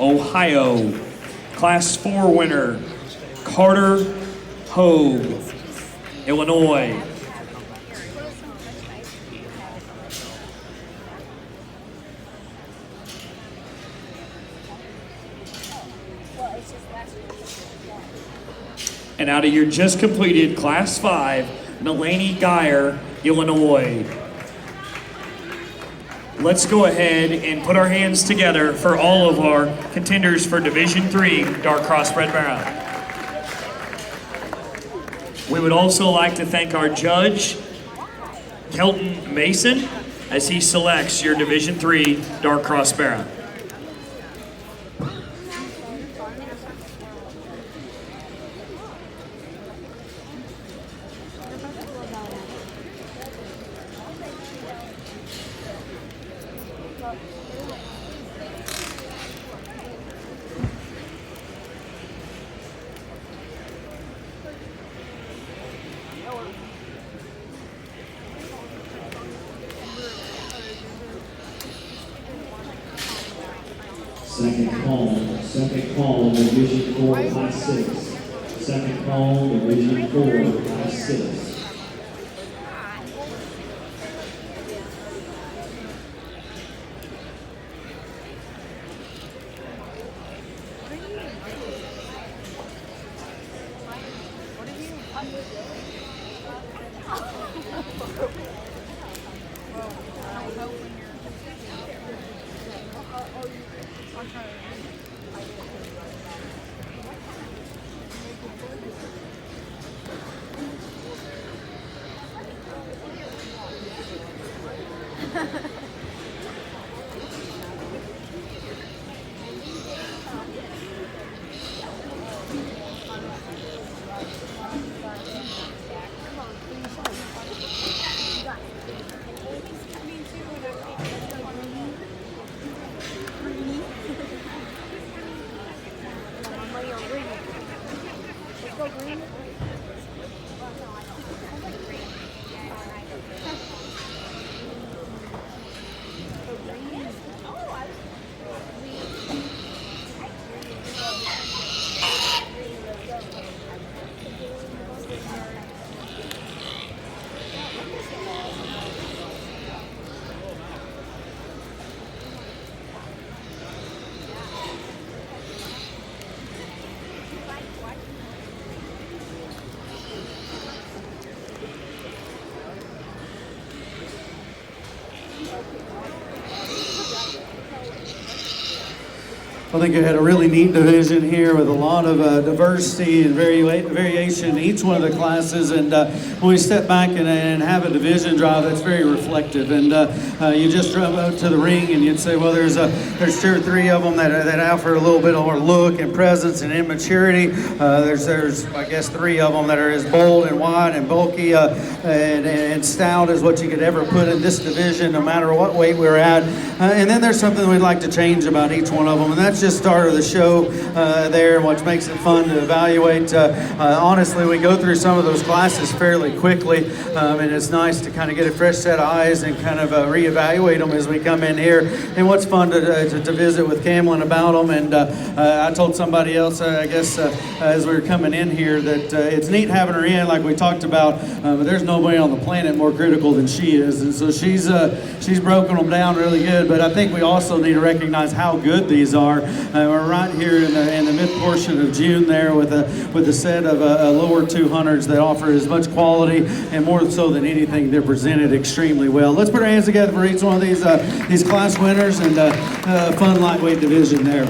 Ohio. Class 4 winner, Carter Hogue, Illinois. And out of your just completed Class 5, Melanie Geyer, Illinois. Let's go ahead and put our hands together for all of our contenders for Division III Dark Crossbred Marathon. We would also like to thank our judge, Kelton Mason, as he selects your Division III Dark Cross Marathon. Second call, Division 4, Class 6. Second call, Division 4, Class 6. I think I had a really neat division here with a lot of diversity and variation in each one of the classes. And when we step back and have a division drive, that's very reflective. And you just drove out to the ring and you'd say, well, there's 2 or 3 of them that offer a little bit more look and presence and immaturity. There's I guess 3 of them that are as bold and wide and bulky and stout as what you could ever put in this division, no matter what weight we're at. And then there's something we'd like to change about each one of them, and that's just started the show there, and what makes it fun to evaluate. Honestly, we go through some of those classes fairly quickly, and it's nice to kind of get a fresh set of eyes and kind of reevaluate them as we come in here. And what's fun to visit with Camlin about them. And I told somebody else, I guess, as we were coming in here, that it's neat having her in, like we talked about, but there's nobody on the planet more critical than she is. And so she's broken them down really good. But I think we also need to recognize how good these are. We're right here in the mid portion of June there with a set of lower 200s that offer as much quality, and more so than anything, they're presented extremely well. Let's put our hands together for each one of these class winners and fun lightweight division there.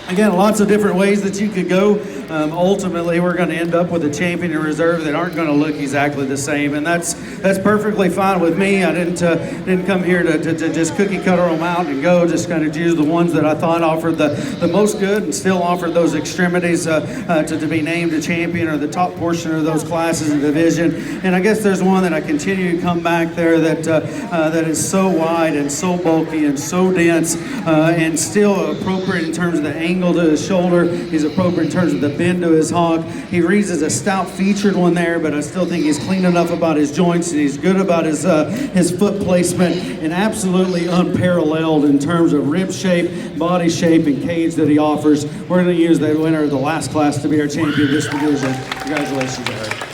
Again, lots of different ways that you could go. Ultimately, we're going to end up with a champion in reserve that aren't going to look exactly the same, and that's perfectly fine with me. I didn't come here to just cookie cutter them out and go. Just kind of choose the ones that I thought offered the most good and still offered those extremities to be named a champion or the top portion of those classes and division. And I guess there's one that I continue to come back there that is so wide and so bulky and so dense and still appropriate in terms of the angle to his shoulder. He's appropriate in terms of the bend to his hog. He reads as a stout featured one there, but I still think he's clean enough about his joints and he's good about his foot placement and absolutely unparalleled in terms of rib shape, body shape, and cage that he offers. We're going to use the winner of the last class to be our champion of this division. Congratulations, Eric.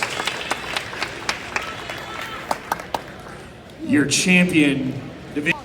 Your champion division.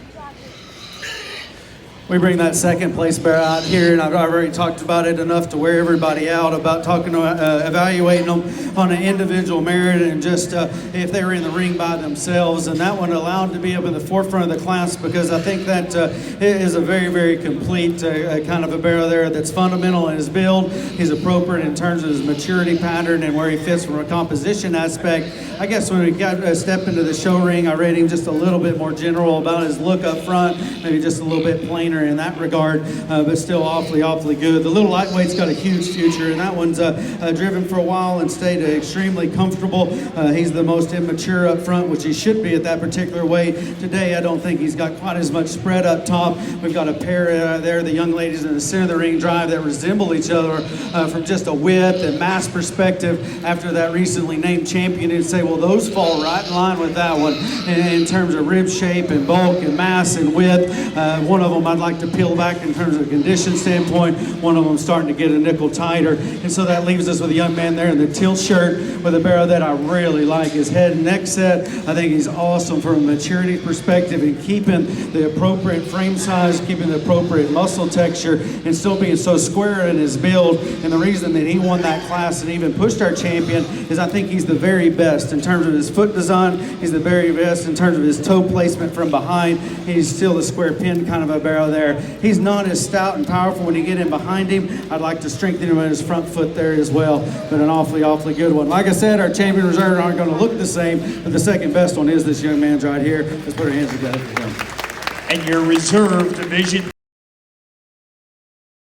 We bring that second place bear out here, and I've already talked about it enough to wear everybody out about talking to evaluating them on an individual merit and just if they were in the ring by themselves. And that one allowed to be up in the forefront of the class because I think that it is a very, very complete kind of a barrow there that's fundamental in his build. He's appropriate in terms of his maturity pattern and where he fits from a composition aspect. I guess when we got a step into the show ring, I rate him just a little bit more general about his look up front, maybe just a little bit plainer in that regard, but still awfully good. The little lightweight's got a huge future, and that one's driven for a while and stayed extremely comfortable. He's the most immature up front, which he should be at that particular weight. Today, I don't think he's got quite as much spread up top. We've got a pair there, the young ladies in the center of the ring drive that resemble each other from just a width and mass perspective. After that recently named champion, you'd say, well, those fall right in line with that one in terms of rib shape and bulk and mass and width. One of them I'd like to peel back in terms of condition standpoint. One of them starting to get a nickel tighter. And so that leaves us with a young man there in the tilt shirt with a barrow that I really like. His head and neck set, I think he's awesome from a maturity perspective and keeping the appropriate frame size, keeping the appropriate muscle texture, and still being so square in his build. And the reason that he won that class and even pushed our champion is I think he's the very best in terms of his foot design. He's the very best in terms of his toe placement from behind. He's still the square pin kind of a barrow there. He's not as stout and powerful when you get in behind him. I'd like to strengthen him in his front foot there as well, but an awfully good one. Like I said, our champion reserves aren't going to look the same, but the second best one is this young man's right here. Let's put our hands together for him. And your reserve division